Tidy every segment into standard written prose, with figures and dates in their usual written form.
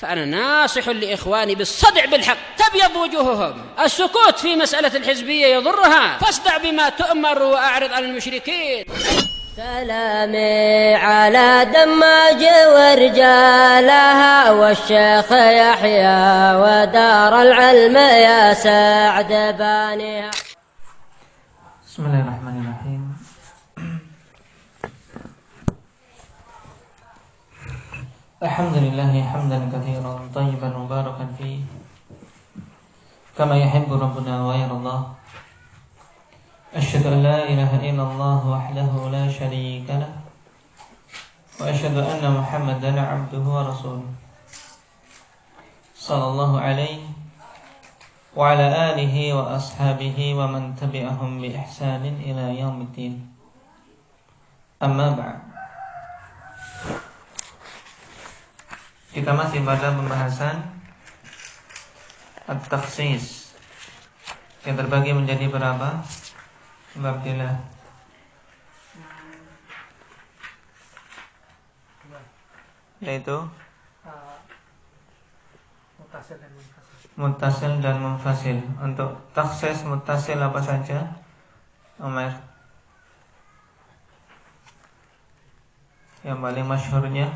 فأنا ناصح لإخواني بالصدع بالحق تبيض وجوههم. السكوت في مسألة الحزبية يضرها، فاصدع بما تؤمر وأعرض عن المشركين. سلامي على دماج ورجالها والشيخ يحيى ودار العلم يا سعد بانيها. بسم الله الرحمن الرحيم. الحمد لله حمدا كثيرا طيبا مباركا فيه كما يحب ربنا ويرضى. أشهد أن لا إله إلا الله وحده لا شريك له وأشهد أن محمدا عبده ورسوله صلى الله عليه وعلى آله وأصحابه ومن تبعهم بإحسان إلى يوم الدين. أما بعد. Kita masih pada pembahasan at-takhsis yang terbagi menjadi berapa? Babdilah. Yaitu muttasil dan munfasil. Untuk takhsis muttasil apa saja? Umar. Yang paling masyhurnya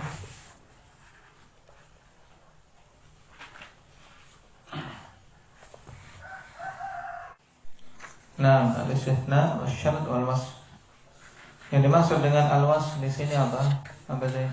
al-istithna wasyarat wal wasf. Yang dimaksud dengan al-wasf di sini apa? Apa sih?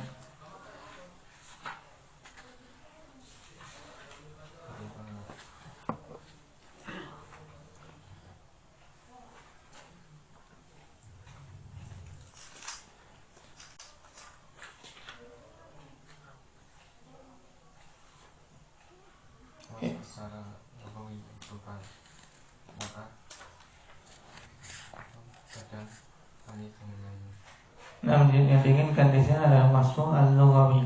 Yang diinginkan di sini adalah wasfu al-lughawi.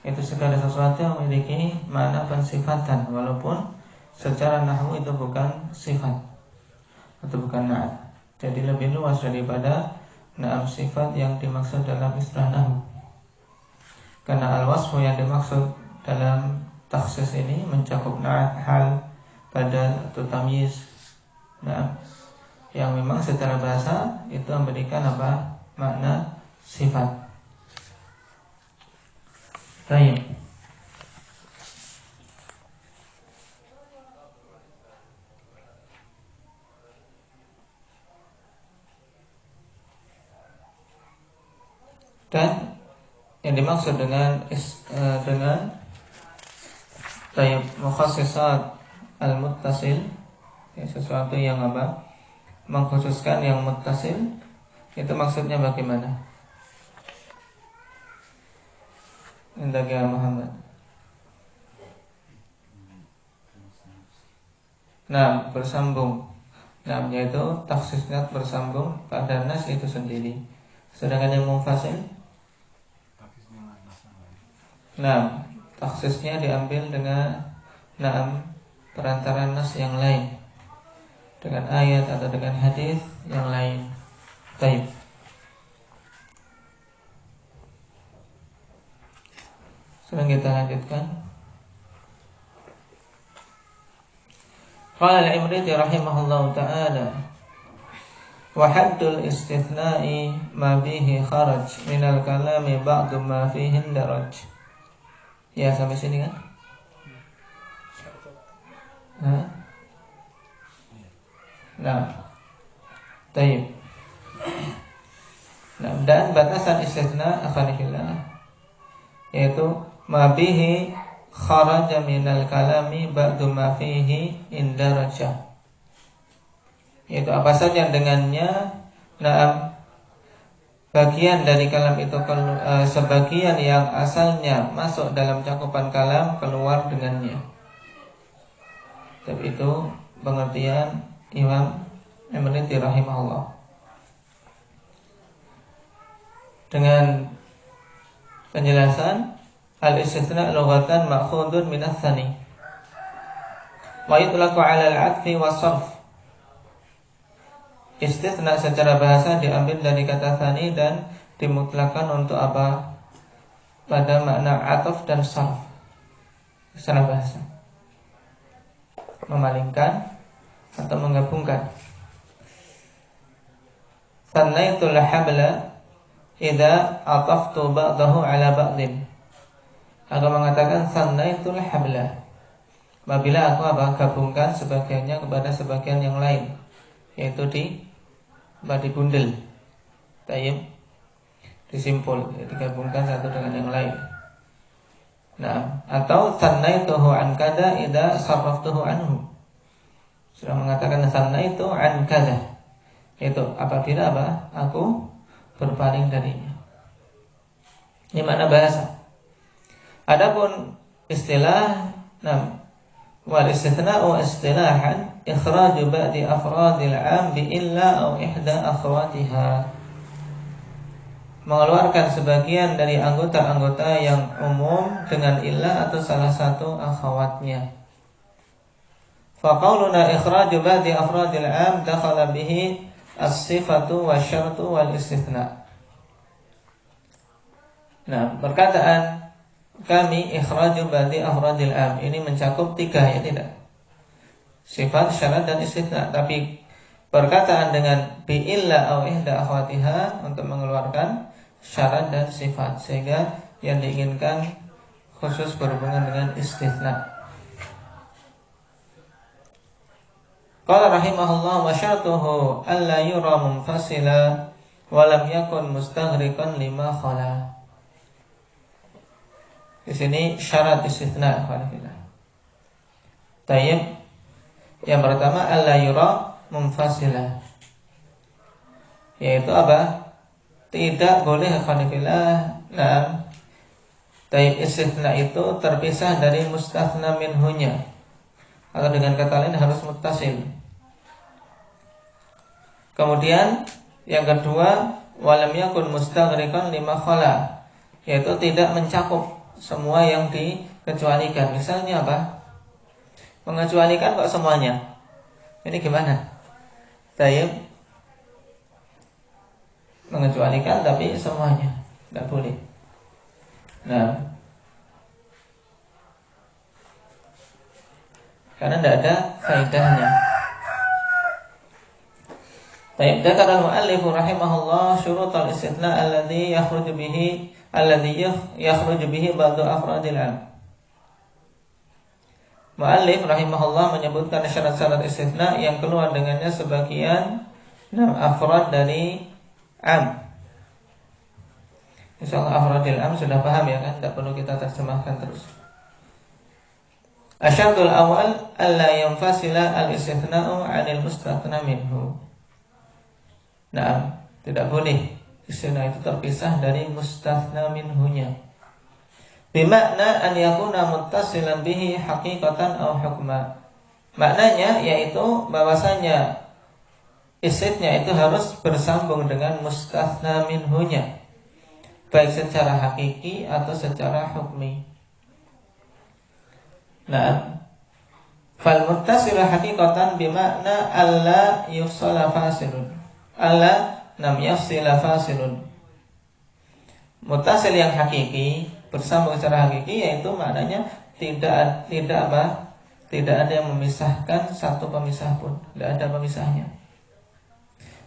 Itu segala sesuatu yang memiliki makna pensifatan, walaupun secara nahwu itu bukan sifat atau bukan na'at. Jadi lebih luas daripada na'am sifat yang dimaksud dalam istilah nahwu. Karena al-wasfu yang dimaksud dalam takhsis ini mencakup na'at, hal, badal atau tamyiz. Nah, yang memang secara bahasa itu memberikan apa? Makna sifat. Baik. Dan yang dimaksud dengan mukhassisat al-muttasil, sesuatu yang apa? Mengkhususkan yang muttasil. Itu maksudnya bagaimana? Indah Muhammad. Nah, bersambung. Nah, yaitu takhsisnya bersambung pada nas itu sendiri. Sedangkan yang munfasil, nah, takhsisnya diambil dengan perantara nas yang lain, dengan ayat atau dengan hadis yang lain. Baik. Sekarang kita lanjutkan. Qala al-Imriti rahimahullahu ta'ala wa haddul istithna'i ma bihi kharaj minal kalami ba'du ma fihi daraj. Ya, sampai sini kan? Nah. Baik. Nah, dan batasan istitsna akhirnya yaitu mabihi kharaja minal kalami ba'du ma fihi indaraja, yaitu apa saja dengannya bagian dari kalam itu sebagian yang asalnya masuk dalam cakupan kalam keluar dengannya. Tapi itu pengertian Imam Imriti rahimahullah. Dengan penjelasan al-istitsna lughatan ma'khudun min ats-tsani wa yutlaqu 'ala al-'athfi was-sarf. Istitsna secara bahasa diambil dari kata tsani dan dimutlakan untuk apa? Pada makna 'athaf dan sarf. Salah bahasa. Memalingkan atau menggabungkan. Sannaitul habla idza ataftu ba'dahu ala ba'din. Aku mengatakan sannaitul habla. Apabila aku gabungkan sebagiannya kepada sebagian yang lain, yaitu dibundel. Tayyib. Disimpul, digabungkan satu dengan yang lain. Nah, atau sannaituhu an kada idza sarraftuhu anhu. Sudah mengatakan sannaitu an kada. Itu apabila aku berpaling darinya. Ini makna bahasa. Adapun istilah, wal istithna'u istilahan ikhraju ba'di afradil 'am bi illa aw ihda akhwatiha. Mengeluarkan sebagian dari anggota-anggota yang umum dengan illah atau salah satu akhwatnya. Fa qauluna ikhraju ba'di afradil 'am dakhala bihi as-sifatu wasyartu wal istithna. Nah, perkataan kami ikhraju ba'di afradil 'am ini mencakup 3, ya tidak? Sifat, syarat dan istithna. Tapi perkataan dengan bi illa aw ihda akhwatiha untuk mengeluarkan syarat dan sifat, sehingga yang diinginkan khusus berhubungan dengan istithna. Qala rahimahullah wa syartuhu alla yura munfasila wa lam yakun mustaghriqan lima khala. Di sini syarat istithna. Tayyib. Yang pertama alla yura munfasila, yaitu apa? Tidak boleh khanifillah. Tayyib istithna itu terpisah dari mustathna minhunya, atau dengan kata lain harus muttasil. Kemudian yang kedua, walam yakun mustaghriqan lima khala, yaitu tidak mencakup semua yang dikecualikan. Misalnya apa? Mengecualikan kok semuanya. Ini gimana? Tayyib mengecualikan tapi semuanya tidak boleh. Nah, karena tidak ada faedahnya. Baik, dzakara al-mu'allif rahimahullah syurut al-istithna alladhi yakhruju bihi ba'du afradil 'am. Mu'allif rahimahullah menyebutkan syarat-syarat istithna yang keluar dengannya sebagian afrad dari am. Insyaallah afradil am sudah paham ya kan, tidak perlu kita terjemahkan terus. Asyartul awal alla yanfasila al-istithna'u 'anil mustathna minhu. Nah, tidak boleh istithna itu terpisah dari mustathna minhunya. Bimakna an yakuna muttasilan bihi haqiqatan aw hukma. Maknanya yaitu bahwasanya istithna itu harus bersambung dengan mustathna minhunya, baik secara hakiki atau secara hukmi. Nah, fal muttasil haqiqatan bimakna alla yufsala fasilun. Alla nam yafsila fasilun. Muttasil yang hakiki, bersambung secara hakiki, yaitu maknanya tidak ada yang memisahkan satu pemisah pun, tidak ada pemisahnya.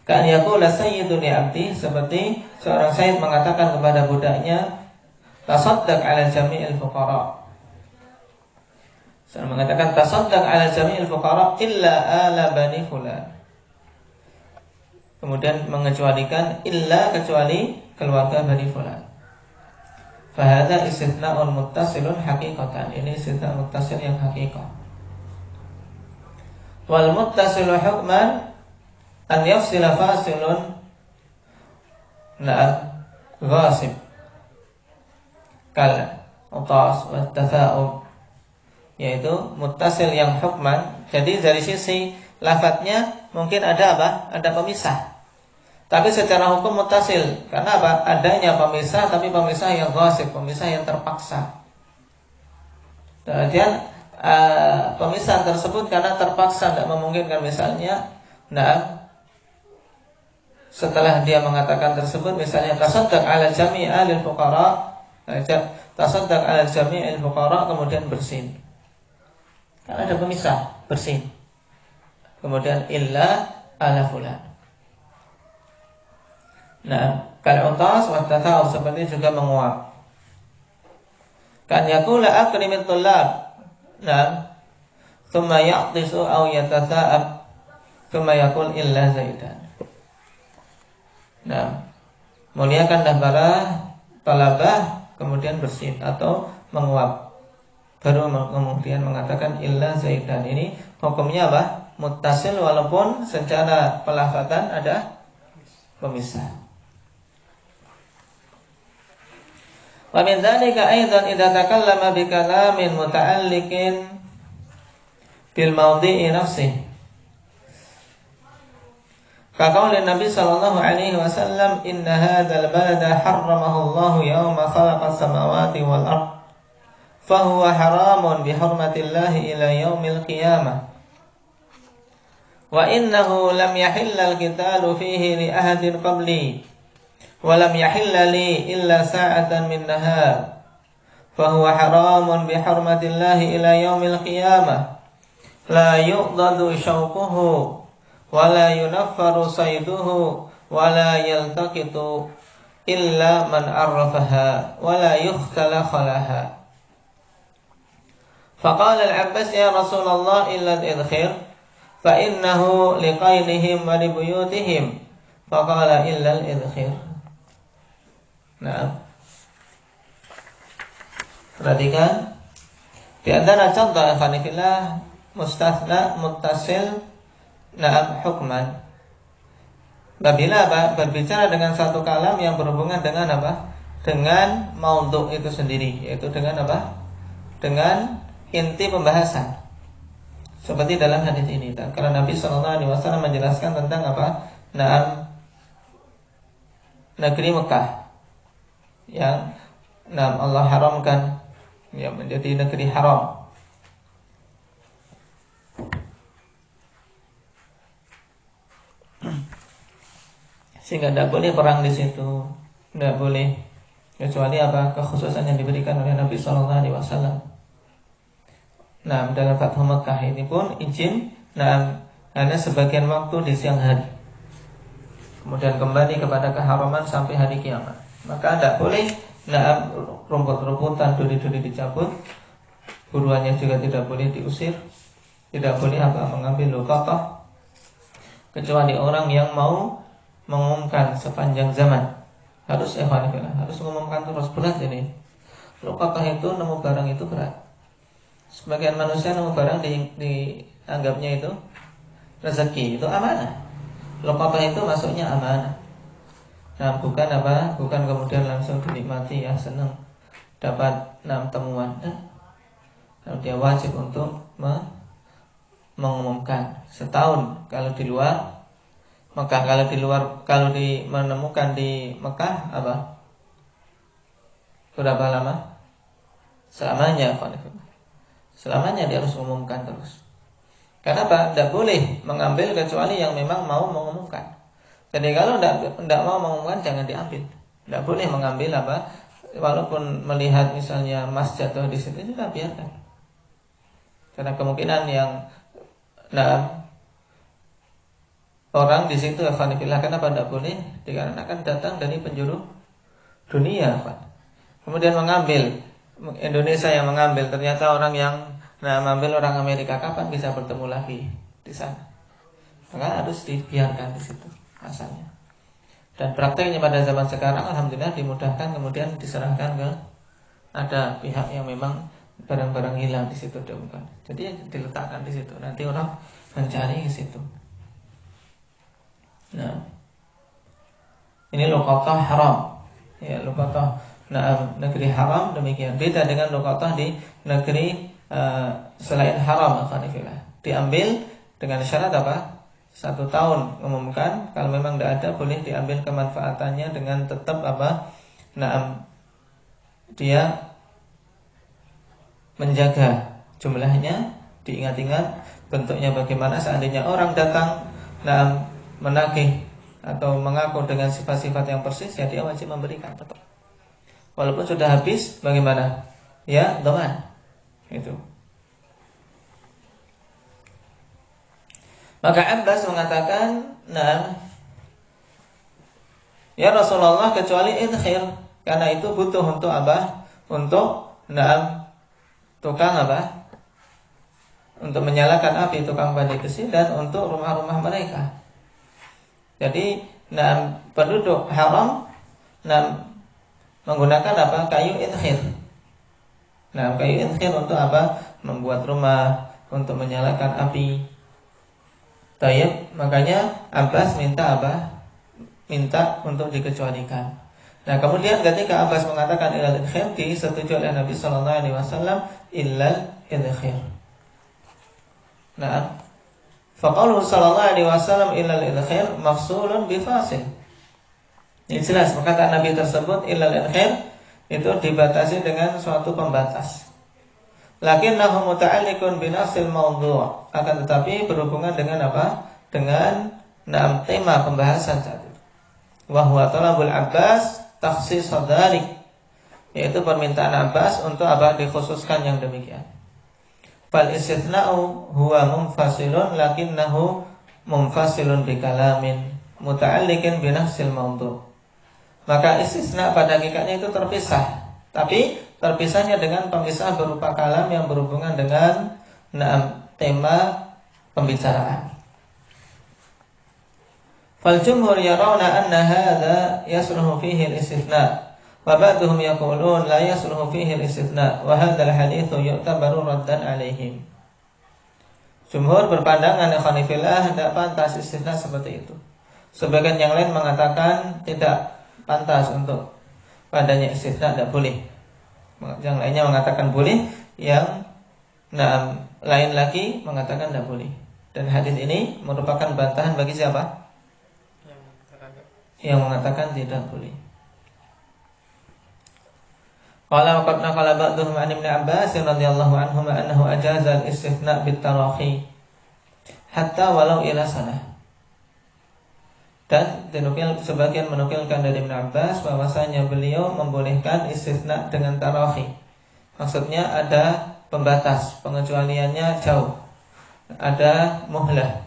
Kan yaqula sayyidun li 'abdi, seperti seorang sayyid mengatakan kepada budaknya, tasaddaq 'ala jami'il fuqara. Seorang mengatakan tasaddaq 'ala jami'il fuqara illa ala bani fulan. Kemudian mengecualikan illa, kecuali keluarga bani fulan. Fa hadza istithna'un muttasilun haqiqatan. Ini istithna muttasil yang haqiqah. Wal muttasilu hukman an yafsila fasilun ghasib kal utas wa tafa'um, yaitu muttasil yang hukman. Jadi dari sisi lafadznya mungkin ada apa? Ada pemisah. Tapi secara hukum muttasil. Karena apa? Adanya pemisah, tapi pemisah yang ghasib, pemisah yang terpaksa. Kemudian pemisah tersebut karena terpaksa, tidak memungkinkan. Misalnya, setelah dia mengatakan tersebut, misalnya tasaddaq 'ala jami'i alil fuqara, tasaddaq 'ala jami'il fuqara, kemudian bersin. Kan ada pemisah, bersin. Kemudian illa ala fulan. Nah, kal utas wa tata'u, seperti juga menguap. Kan yaqula akrimit tullab. Nah, thumma ya'tisu aw yatasa'ab, thumma yaqul illa zaidan. Nah, muliakanlah para talabah, kemudian bersin atau menguap, baru kemudian mengatakan illa zaidan. Ini hukumnya apa? Muttasil, walaupun secara pelafatan ada pemisah. Wa min dzalika aidan idza takallama bi kalamin muta'alliqin bil mawdi'i nafsihi. Kaqaulin Nabi sallallahu alaihi wasallam, inna hadzal balada harramahu Allah yawma khalaqa as-samawati wal ard, fa huwa haramun bi hurmatillahi ila yaumil qiyamah. Wa innahu lam yahilla al-qitalu fihi li ahadin qabli wa lam yahilla li illa sa'atan min nahar, fa huwa haramun bi hurmatillahi ila yaumil qiyamah, la yu'dadu shawquhu wa la yunaffaru sayduhu wa la yaltaqitu illa man arrafaha wa la yukhtala khalaha. Faqala al-Abbas, ya Rasulullah, illa al-idkhir fa innahu liqainihim wa libuyutihim. Faqala illa al-idkhir. Nah, perhatikan di antara contoh ikhwanifillah mustathna muttasil na'am hukman. Apabila berbicara dengan satu kalam yang berhubungan dengan apa? Dengan maudhu' itu sendiri, yaitu dengan apa? Dengan inti pembahasan. Seperti dalam hadis ini, karena Nabi SAW menjelaskan tentang apa? Na'am negeri Mekah yang Allah haramkan, yang menjadi negeri haram. Sehingga tidak boleh perang di situ, tidak boleh, kecuali apa? Kekhususan yang diberikan oleh Nabi SAW. Nah, dalam Fathu Mekah ini pun izin, hanya sebagian waktu di siang hari, kemudian kembali kepada keharaman sampai hari kiamat. Maka tidak boleh rumput-rumputan, duri-duri dicabut, buruannya juga tidak boleh diusir, tidak boleh mengambil luqatah, kecuali orang yang mau mengumumkan sepanjang zaman. Harus harus mengumumkan terus, berat ini. Luqatah itu, nemu barang itu berat. Sebagian manusia nemu barang dianggapnya itu rezeki, itu amanah. Luqatah itu masuknya amanah. Nah, bukan kemudian langsung dinikmati, ya senang dapat temuan. Kalau dia wajib untuk mengumumkan setahun kalau di luar Mekah, kalau menemukan di Mekah berapa lama? Selamanya dia harus mengumumkan terus. Karena tidak boleh mengambil kecuali yang memang mau mengumumkan. Jadi kalau tidak mau mengumumkan, jangan diambil. Tidak boleh mengambil walaupun melihat misalnya emas jatuh di situ, juga biarkan. Karena kemungkinan yang orang di situ kenapa tidak boleh? Dikarenakan datang dari penjuru dunia, kemudian mengambil. Indonesia yang mengambil, ternyata orang yang mengambil orang Amerika, kapan bisa bertemu lagi di sana? Maka harus dibiarkan di situ asalnya. Dan prakteknya pada zaman sekarang alhamdulillah dimudahkan, kemudian diserahkan ke ada pihak yang memang barang-barang hilang di situ ditemukan. Jadi diletakkan di situ, nanti orang mencari ke situ. Nah, ini luqatah haram. Ya, luqatah negeri haram demikian. Beda dengan luqatah di negeri selain haram, diambil dengan syarat 1 tahun mengumumkan. Kalau memang tidak ada, boleh diambil kemanfaatannya dengan tetap dia menjaga jumlahnya, diingat-ingat bentuknya bagaimana. Seandainya orang datang menagih atau mengaku dengan sifat-sifat yang persis, ya dia wajib memberikan tetap. Walaupun sudah habis, bagaimana? Ya, dhaman. Itu. Maka Abbas mengatakan, nah, ya Rasulullah, kecuali idkhir, karena itu butuh untuk apa? Untuk tukang apa? Untuk menyalakan api, tukang pandai besi, dan untuk rumah-rumah mereka. Jadi, penduduk haram menggunakan apa? Kayu idkhir. Kayu idkhir untuk apa? Membuat rumah, untuk menyalakan api. Tayyib, makanya Abbas minta apa? Minta untuk dikecualikan. Nah, kemudian ketika Abbas mengatakan ilal idkhir, disetujui oleh Nabi sallallahu alaihi wasallam illal idkhir. Nah, faqaluhu sallallahu alaihi wasallam illal idkhir mafsulun bifasil. Ini jelas perkataan Nabi tersebut illal idkhir itu dibatasi dengan suatu pembatas. Lakinnahu muta'alliqun binasil mawdu', akan tetapi berhubungan dengan apa? Dengan tema pembahasan saat itu. Wa huwa talabul Abbas takhsis dzalik, yaitu permintaan Abbas untuk apa? Dikhususkan yang demikian. Fal istithna'u huwa munfasilun lakinnahu munfasilun bi kalamin muta'alliqin binasil mawdu'. Maka istisna pada hakikatnya itu terpisah, tapi terpisahnya dengan pemisah berupa kalam yang berhubungan dengan tema pembicaraan. Fal jumhur yarawna anna hadha yasluhu fihi al-istithna wa ba'duhum yaqulun la yasluhu fihi al-istithna wa hadha al-hadithu yu'tabaru raddan alaihim. Jumhur berpandangan ikhwanifillah tidak pantas istithna seperti itu. Sebagian yang lain mengatakan tidak pantas untuk padanya istithna, tidak boleh. Yang lainnya mengatakan boleh, yang lain lagi mengatakan tidak boleh. Dan hadis ini merupakan bantahan bagi siapa? Yang mengatakan tidak boleh. Qala wa qad naqala ba'dhum 'an Ibnu Abbas radhiyallahu anhu annahu ajaza al-istithna' bit-tarahi hatta walau ila sanah. Dan sebagian menukilkan dari Ibnu Abbas bahwasanya beliau membolehkan istitsna dengan tarahi. Maksudnya ada pembatas, pengecualiannya jauh, ada muhlah.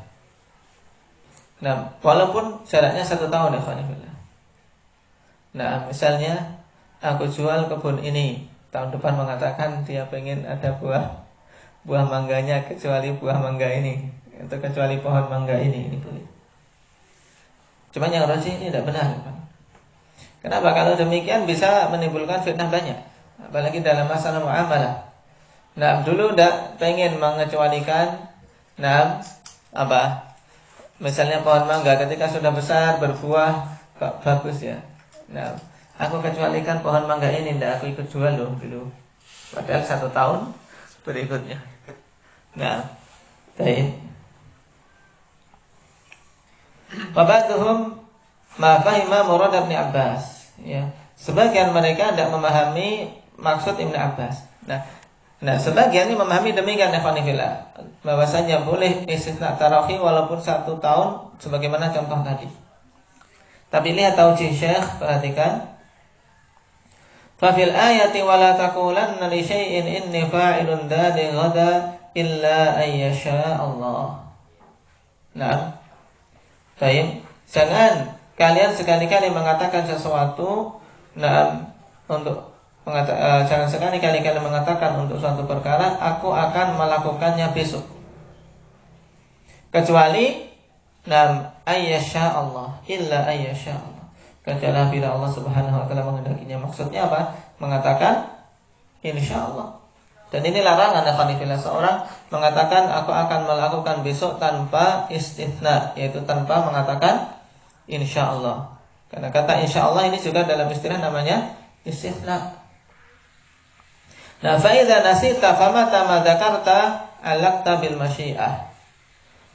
Nah, walaupun jaraknya 1 tahun, ya. Nah, misalnya aku jual kebun ini, tahun depan mengatakan dia pengen ada buah mangganya kecuali buah mangga ini, atau kecuali pohon mangga ini boleh. Cuma yang rajih ini tidak benar. Kenapa? Kalau demikian bisa menimbulkan fitnah banyak, apalagi dalam masalah muamalah. Nah, dulu tidak pengen mengecualikan, misalnya pohon mangga ketika sudah besar berbuah kok bagus ya. Nah, aku kecualikan pohon mangga ini, tidak aku ikut jual loh dulu. Padahal 1 tahun berikutnya. Nah, baik. Wabatuhum ma fahima murad Ibnu Abbas, ya. Sebagian mereka tidak memahami maksud Ibnu Abbas. Nah, sebagian ini memahami demikian, ikhwanifillah, bahwasanya boleh istitsna tarahi walaupun 1 tahun sebagaimana contoh tadi. Tapi lihat taujih Syekh, perhatikan. Fa fil ayati wala taqulanna li syai'in inni fa'ilun dzalika ghada illa ayyasha Allah. Nah, baik, jangan kalian sekali-kali mengatakan sesuatu, jangan sekali-kali kalian mengatakan untuk suatu perkara, aku akan melakukannya besok. Kecuali ayyasha Allah, illa ayyasha Allah. Kecuali bila Allah Subhanahu wa taala menghendakinya. Maksudnya apa? Mengatakan insyaallah. Dan ini larangan, ikhwanifillah, seorang mengatakan aku akan melakukan besok tanpa istitsna, yaitu tanpa mengatakan insyaallah. Karena kata insyaallah ini juga dalam istilah namanya istitsna. Nah, fa idza nasita famata ma dzakarta alaqta bil masyiah.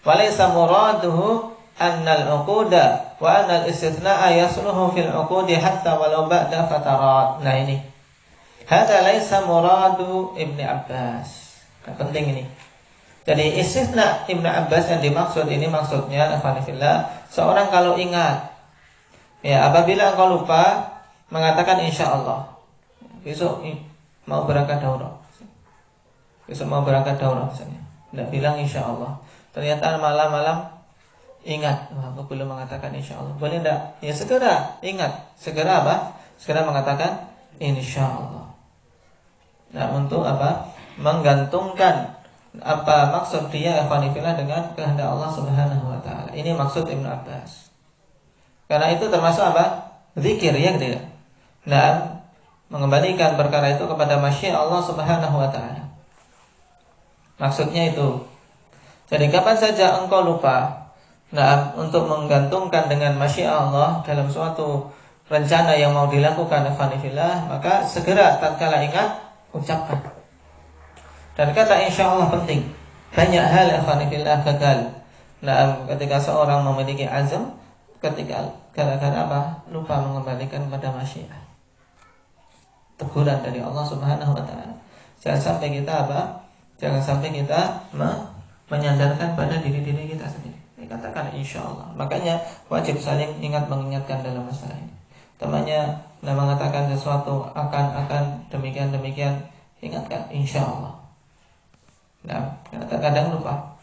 Wa laysa muraduhu anna al-uquda wa anna al-istitsna'a yasluhu fil uqudi hatta walau ba'da fatarat. Nah, ini hadza laisa muradu Ibnu Abbas. Nah, penting ini. Jadi istitsna Ibnu Abbas yang dimaksud ini maksudnya, alhamdulillah, seorang kalau ingat, ya, apabila engkau lupa mengatakan insyaallah. besok mau berangkat daurah. Besok mau berangkat daurah misalnya. Tidak bilang insya Allah. Ternyata malam-malam ingat, aku belum mengatakan insya Allah. Boleh tidak? Ya segera ingat. Segera apa? Segera mengatakan insya Allah. Nah, untuk apa? Menggantungkan apa maksud dia ikhwanifillah dengan kehendak Allah Subhanahu wa taala. Ini maksud Ibnu Abbas. Karena itu termasuk apa? Zikir, ya gitu ya. Nah, mengembalikan perkara itu kepada masyiah Allah Subhanahu wa taala. Maksudnya itu. Jadi kapan saja engkau lupa, nah, untuk menggantungkan dengan masyiah Allah dalam suatu rencana yang mau dilakukan ikhwanifillah, maka segera tatkala ingat ucapkan. Dan kata insya Allah penting. Banyak hal ikhwanifillah gagal. Nah, ketika seorang memiliki azam, ketika gara-gara apa? Lupa mengembalikan pada masyiah. Teguran dari Allah Subhanahu wa taala. Jangan sampai kita apa? Jangan sampai kita menyandarkan pada diri-diri kita sendiri. Katakan insya Allah. Makanya wajib saling ingat mengingatkan dalam masalah ini. Temannya mengatakan sesuatu akan demikian, ingatkan insya Allah. Nah, kadang lupa.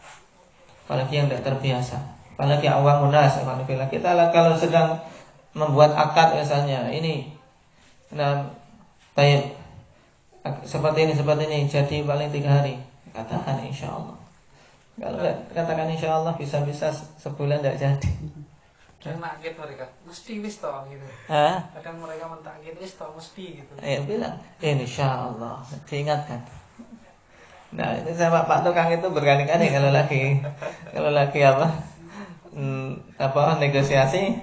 Apalagi yang tidak terbiasa. Apalagi awam munas. Kita kalau sedang membuat akad misalnya, ini, nah, baik, seperti ini, jadi paling 3 hari. Katakan insya Allah. Kalau katakan insya Allah bisa-bisa sebulan tidak jadi. Dan nakit mereka, mesti wis toh gitu. Kadang mereka mentakit wis toh mesti gitu. Bilang insya Allah, diingatkan. Nah, ini sama Pak Tukang itu berkali-kali kalau lagi negosiasi.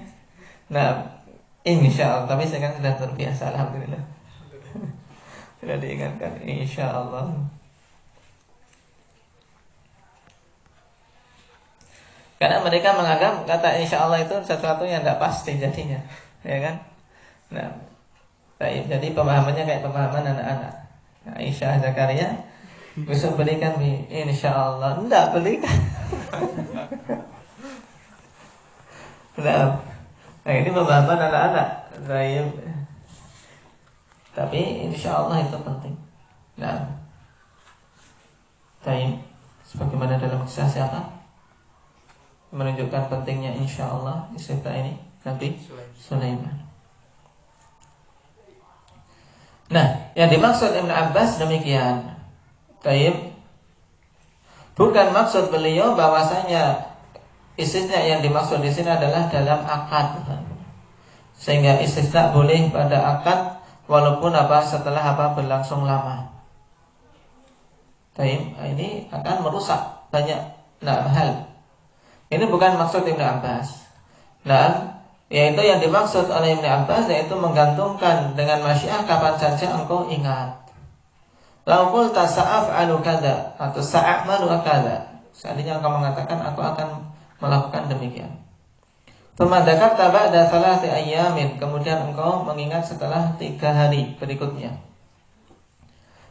Nah, insya Allah, tapi saya kan sudah terbiasa, alhamdulillah. Sudah diingatkan insya Allah. Karena mereka menganggap kata insya Allah itu sesuatu yang tidak pasti jadinya, ya kan? Nah, jadi pemahamannya kayak pemahaman anak-anak. Nah, Aisyah Zakaria besok berikan insya Allah, tidak berikan. Nah, ini pemahaman anak-anak. Tapi insya Allah itu penting. Nah, sebagaimana dalam kisah siapa? Menunjukkan pentingnya insya Allah istilah ini Nabi Sulaiman. Nah, yang dimaksud Ibnu Abbas demikian. Bukan maksud beliau bahwasanya istisna yang dimaksud di sini adalah dalam akad. Sehingga istisna boleh pada akad walaupun setelah berlangsung lama. Ini akan merusak banyak hal. Ini bukan maksud Ibnu Abbas. Nah, yaitu yang dimaksud oleh Ibnu Abbas yaitu menggantungkan dengan masyiah kapan saja engkau ingat. Lau qulta sa'af'alu kadza atau sa'amalu kadza. Seandainya engkau mengatakan aku akan melakukan demikian. Tsumma dzakarta ba'da 3 ayyamin, kemudian engkau mengingat setelah 3 hari berikutnya.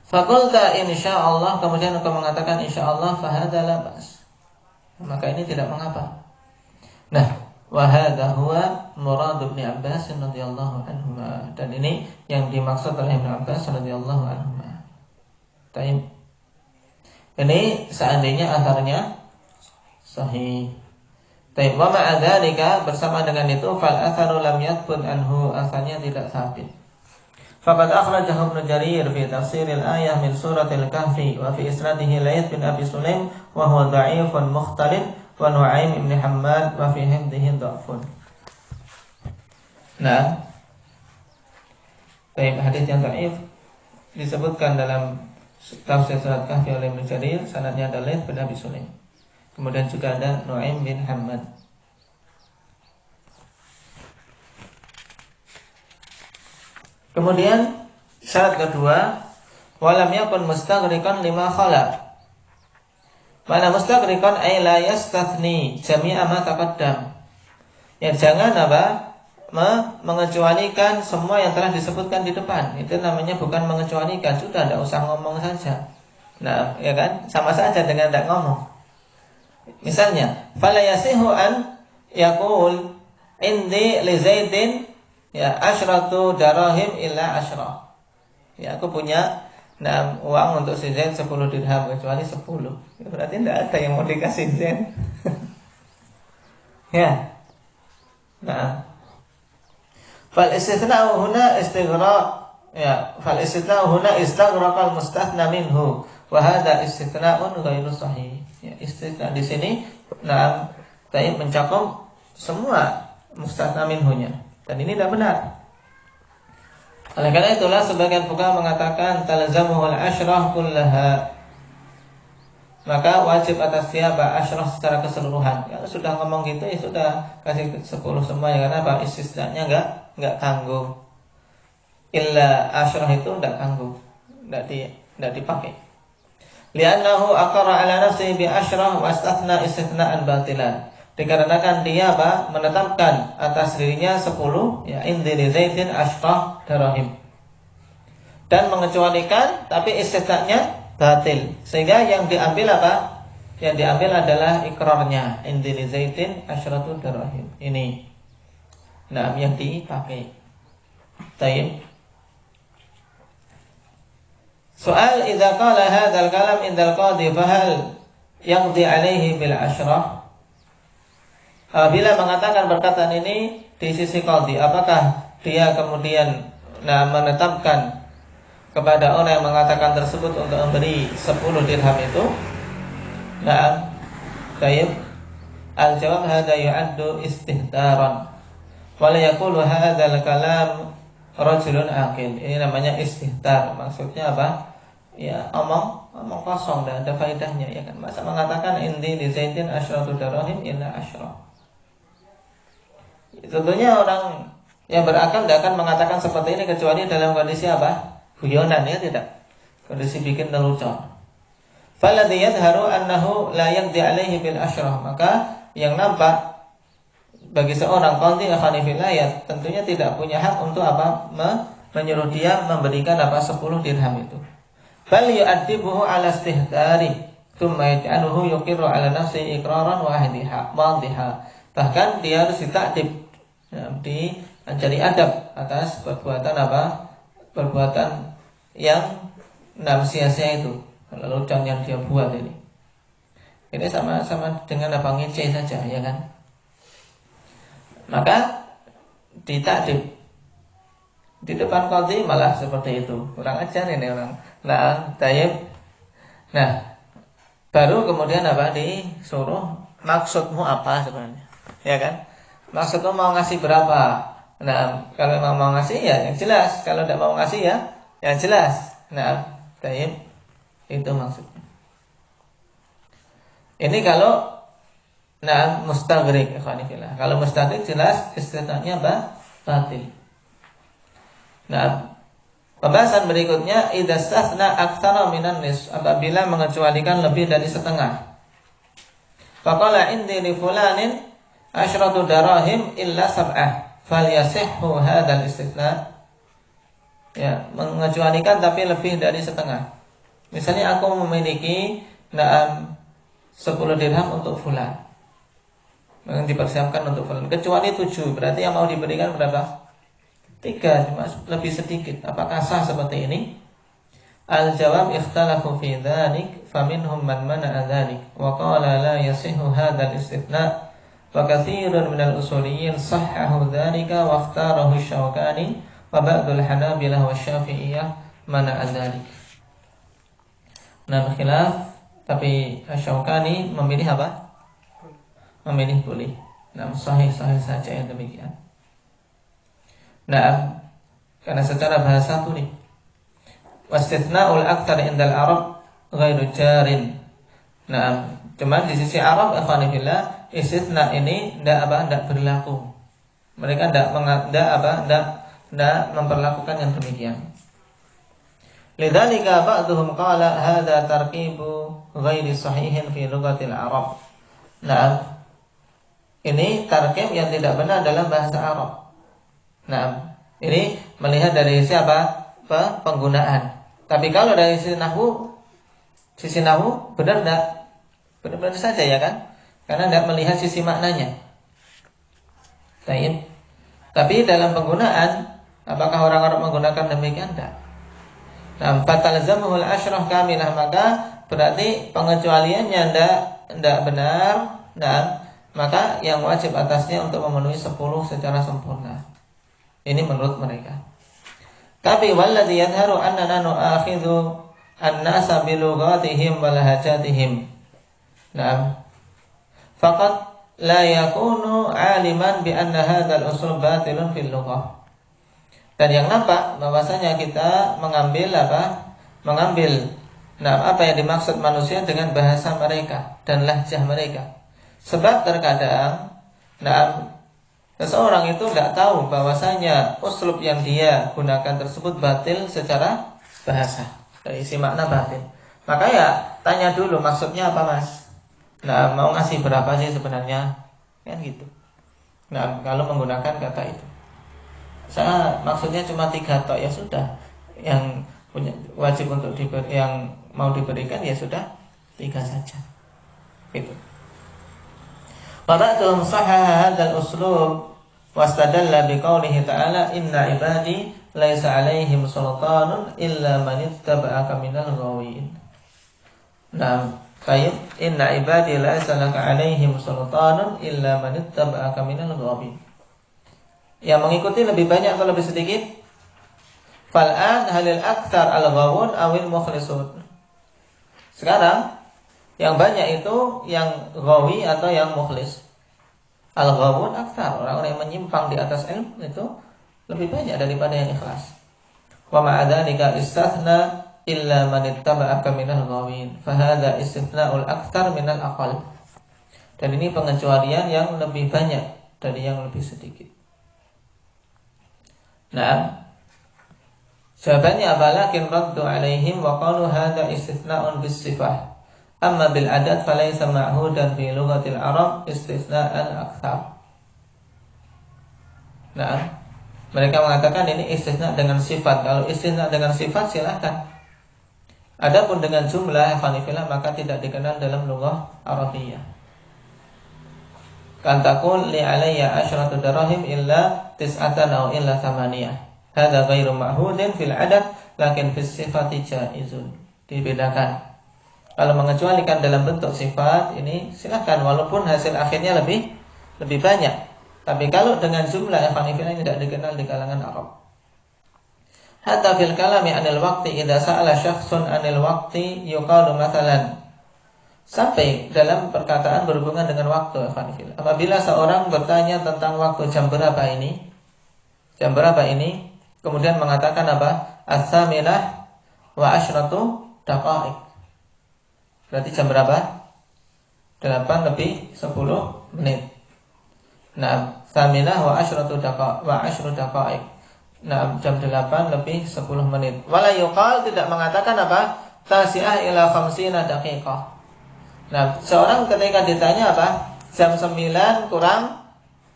Faqulta insyaallah, kemudian engkau mengatakan insyaallah, fa hadza la ba's. Maka ini tidak mengapa. Nah, wa hadza huwa murad Ibnu Abbas radhiyallahu anhu. Dan ini yang dimaksud oleh Ibnu Abbas radhiyallahu anhu. Ini seandainya atharnya sahih. Wa ma'a dzalika, bersama dengan itu fal atharu lam yathbut anhu, atharnya tidak sabit. Faqad akhrajahu Ibnu Jarir fi tafsiril ayah min suratil Kahfi wa fi isnadihi Laits bin Abi Sulaim wa huwa dha'ifun mukhtalif wa Nu'aim ibn Hammad wa fi hifdhihi dha'fun. Nah, hadis yang dhaif disebutkan dalam tafsir surat Kahfi oleh Ibnu Jarir, sanadnya ada Laits bin Abi Sulaim. Kemudian juga ada Nu'aim bin Hammad. Kemudian syarat kedua, walam yakun mustaghriqan lima khala. Mana mustaghriqan ay la yastathni jami'a ma taqaddam. Ya, jangan mengecualikan semua yang telah disebutkan di depan. Itu namanya bukan mengecualikan, sudah tidak usah ngomong saja. Nah, ya kan? Sama saja dengan tidak ngomong. Misalnya, fala yasihu an yaqul indi li Zaidin ya asyratu darahim illa asyrah. Ya, aku punya uang untuk si Zaid 10 dirham kecuali 10. Ya, berarti tidak ada yang mau dikasih Zaid. Ya. Nah. Fal istithna'u huna istighraq. Ya, fal istithna'u huna istighraqal mustathna minhu. Wa hadha istithna'un ghairu sahih. Ya, istitsna di sini tadi mencakup semua mustathna minhunya. Dan ini tidak benar. Oleh karena itulah sebagian fuqaha mengatakan talzamuhul asyrah kullaha. Maka wajib atas dia asyrah secara keseluruhan. Kalau sudah ngomong gitu ya sudah kasih 10 semua ya, karena istisnanya enggak tanggung. Illa asyrah itu enggak tanggung. Enggak dipakai. Li'annahu aqarra 'ala nafsihi bi asyrah wa istathna istithna'an batilan. Dikarenakan dia menetapkan atas dirinya 10 ya indi zaidin asyrah dirham. Dan mengecualikan tapi istithna'nya batil. Sehingga yang diambil apa? Yang diambil adalah ikrarnya indi zaidin asyratu dirham. Ini. Nah, yang dipakai. Baik. Soal idza qala hadzal kalam indal qadhi fa hal yaqdi alaihi bil asyrah? Bila mengatakan perkataan ini di sisi qadhi, apakah dia kemudian menetapkan kepada orang yang mengatakan tersebut untuk memberi 10 dirham itu? Nah, baik. Al-jawab hadza yu'addu istihdaran. Wa la yaqulu hadzal kalam rajulun aqil. Ini namanya istihdar. Maksudnya apa? Ya, omong kosong, dan ada faedahnya, ya kan? Masa mengatakan indi li zaidin asyratu dirham illa asyrah. Tentunya orang yang berakal tidak akan mengatakan seperti ini kecuali dalam kondisi apa? Guyonan, ya tidak? Kondisi bikin lelucon. Falladhi yadharu annahu la yaqdi alaihi bil asyrah. Maka yang nampak bagi seorang qadhi khanifillah tentunya tidak punya hak untuk apa? Menyuruh dia memberikan 10 dirham itu. Bal yu'addibuhu ala istihdari thumma yaj'aluhu yuqirru ala nafsi iqraran wadiha. Bahkan dia harus ditakdib, diajari adab atas perbuatan perbuatan yang sia-sia itu, lelucon yang dia buat ini. Ini sama dengan ngece saja, ya kan? Maka ditakdib di depan qadhi malah seperti itu. Kurang ajar ini orang. Baru kemudian disuruh maksudmu apa sebenarnya, ya kan? Maksudmu mau ngasih berapa? Nah, kalau mau ngasih ya yang jelas. Kalau tidak mau ngasih ya yang jelas. Itu maksudnya. Ini kalau mustaghrib, ikhwanifillah. Kalau mustaghrib jelas istilahnya batil. Pembahasan berikutnya idza stathna aktsara minan nis, apabila mengecualikan lebih dari setengah. Faqala indi li fulanin asyratu darahim illa sab'ah falyasihhu hadzal istithna. Ya, mengecualikan tapi lebih dari setengah. Misalnya aku memiliki 10 dirham untuk fulan, yang dipersiapkan untuk fulan, kecuali 7, berarti yang mau diberikan berapa? 3, cuma lebih sedikit. Apakah sah seperti ini? Al-jawab ikhtalafu fi dzalik faminhum man mana'a dzalik wa qala la yasihhu hadzal istithna wa katsirun minal usuliyyin sahhahu dzalika wa ikhtarahu Syaukani wa ba'dul Hanabilah wa Syafi'iyah mana'a dzalik. Khilaf, tapi Syaukani memilih apa? Memilih boleh. Sahih saja yang demikian. Karena secara bahasa tulis wastithna'ul aktsar indal Arab ghairu jarin. Cuman di sisi Arab ikhwanillah istitsna ini tidak berlaku. Mereka tidak memperlakukan yang demikian. Lidzalika ba'dhum qala hadza tarkibu ghairi sahihin fi lughatil Arab. Ini tarkib yang tidak benar dalam bahasa Arab. Ini melihat dari siapa? Penggunaan. Tapi kalau dari sisi nahwu benar enggak? Benar-benar saja, ya kan? Karena tidak melihat sisi maknanya. Baik. Tapi dalam penggunaan, apakah orang-orang menggunakan demikian? Enggak. Nah, fatalzamuhul asyrah kamilah, maka berarti pengecualiannya ndak benar. Nah, maka yang wajib atasnya untuk memenuhi 10 secara sempurna. Ini menurut mereka. Tapi walladzi yadhharu annana nu'akhidhu an-nasa bi lughatihim wa lahajatihim. Nah, faqad la yakunu aliman bi anna hadzal usul batilun fil lughah. Dan yang nampak bahwasanya kita mengambil apa yang dimaksud manusia dengan bahasa mereka dan lahjah mereka. Sebab terkadang seseorang itu tidak tahu bahwasanya uslub yang dia gunakan tersebut batil secara bahasa, dari isi makna batil. Maka ya tanya dulu maksudnya apa mas. Nah, mau ngasih berapa sih sebenarnya, kan gitu. Nah, kalau menggunakan kata itu, saya maksudnya cuma 3 tok, ya sudah. Yang punya wajib untuk yang mau diberikan ya sudah 3 saja. Gitu. Qara'tu sahha hadzal uslub wastadalla biqaulihi ta'ala inna ibadi laisa 'alaihim sultanun illa man ittaba'aka minal ghawin. Nah, baik, inna ibadi laisa laka 'alaihim sultanun illa man ittaba'aka minal ghawin. Yang mengikuti lebih banyak atau lebih sedikit? Fal'an halil aktsar al-ghawun awil mukhlisun. Sekarang yang banyak itu yang ghawi atau yang mukhlis. Al-ghawun aktsar, orang-orang yang menyimpang di atas ilmu itu lebih banyak daripada yang ikhlas. Wa ma'a dzalika istathna illa man ittaba'aka minal ghawin. Fa hadza istithna'ul aktsar minal aqall. Dan ini pengecualian yang lebih banyak dari yang lebih sedikit. Nah, jawabannya apalakin raddu alaihim wa qalu hadza istithna'un bis sifah. Amma bil adat falaysa ma'hudan fi lughatil Arab istithna'an aktsar. Nah, mereka mengatakan ini istitsna dengan sifat. Kalau istitsna dengan sifat silahkan. Adapun dengan jumlah khanifilah maka tidak dikenal dalam lughah Arabiyah. Kan taqul li alayya asyratu darahim illa tis'atan aw illa thamaniyah. Hadza ghairu ma'hudin fil adat lakin fis sifati jaizun. Dibedakan. Kalau mengecualikan dalam bentuk sifat ini silakan walaupun hasil akhirnya lebih banyak. Tapi kalau dengan jumlah khanifilah ini tidak dikenal di kalangan Arab. Hatta fil kalami anil waqti idza sa'ala syakhsun anil waqti yuqalu mathalan. Sampai dalam perkataan berhubungan dengan waktu khanifilah. Apabila seorang bertanya tentang waktu jam berapa ini? Jam berapa ini? Kemudian mengatakan apa? As-saminah wa asyratu daqa'iq. Berarti jam berapa? 8 lebih 10 menit. Nah, saminah wa asyratu daqa'iq. Nah, jam 8 lebih 10 menit. Wala yuqal, tidak mengatakan apa? Tasi'ah ila khamsina daqiqah. Nah, seorang ketika ditanya apa? Jam 9 kurang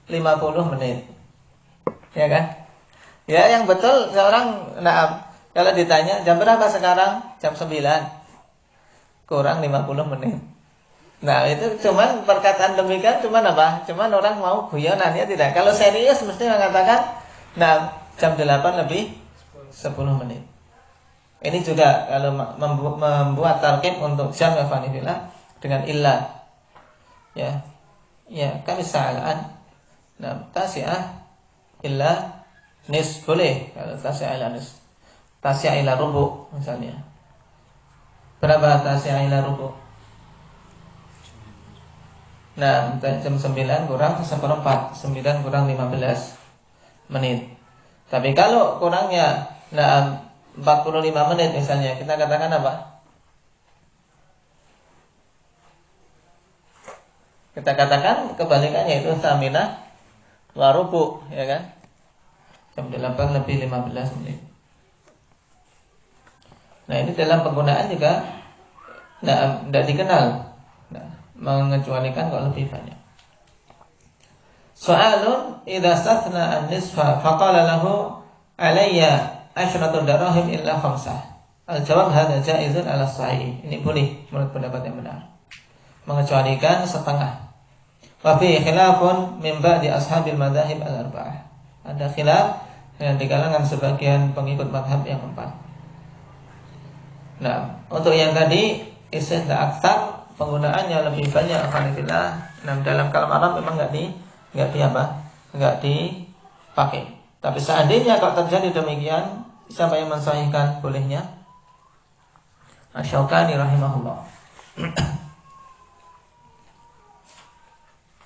50 menit. Ya kan? Ya, yang betul seorang kalau ditanya jam berapa sekarang? Jam 9 kurang 50 menit. Nah, itu cuman perkataan demikian cuman apa? Cuman orang mau guyonan, ya tidak. Kalau serius mesti mengatakan jam 8 lebih 10 menit. Ini juga kalau membuat tarkib untuk jam fanifillah dengan illah. Ya. Ya, kami sa'alan. Nah, tasi'ah illa nis boleh kalau tasi'ah ila nis. Tasi'ah ila rubu' misalnya. Berapa tasi'ah ila rubu'? Nah, jam 9 kurang 1/4, 9 kurang 15 menit. Tapi kalau kurangnya 45 menit misalnya, kita katakan apa? Kita katakan kebalikannya, itu saminah wa rubu', ya kan? Jam 8 lebih 15 menit. Nah, ini dalam penggunaan juga tidak dikenal. Mengecualikan kalau lebih banyak. Soalun idza stathna an-nisfa faqala lahu alayya asyratu darahim illa khamsah. Al-jawab hadza jaizun ala sahih. Ini boleh menurut pendapat yang benar. Mengecualikan setengah. Wa fi khilafun min ba'di ashabil madzahib al-arba'ah. Ada khilaf yang di kalangan sebagian pengikut mazhab yang 4. Nah, untuk yang tadi istisna aktsar penggunaannya lebih banyak alhamdulillah. Nah, dalam kalam Arab memang enggak dipakai. Tapi seandainya kalau terjadi demikian, siapa yang mensahihkan bolehnya? Asy-Syaukani rahimahullah.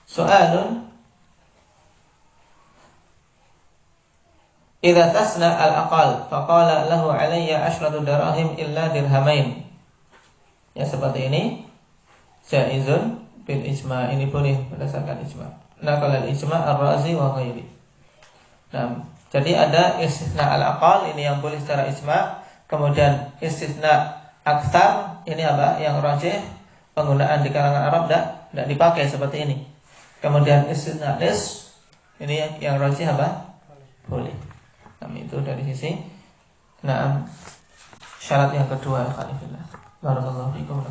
Soalun, idza tasna al-aqal faqala lahu alayya asyratu darahim illa dirhamain. Ya seperti ini. Jaizun bil ijma', ini boleh berdasarkan ijma'. Naqal al-ijma' ar-Razi wa ghairi. Nah, jadi ada istisna al-aqal, ini yang boleh secara ijma'. Kemudian istisna aktsar, ini apa? Yang rajih penggunaan di kalangan Arab tidak dipakai seperti ini. Kemudian istisna nis, ini yang rajih apa? Boleh. Nah, itu dari sisi syarat yang kedua, khalifillah. Barakallahu fiikum.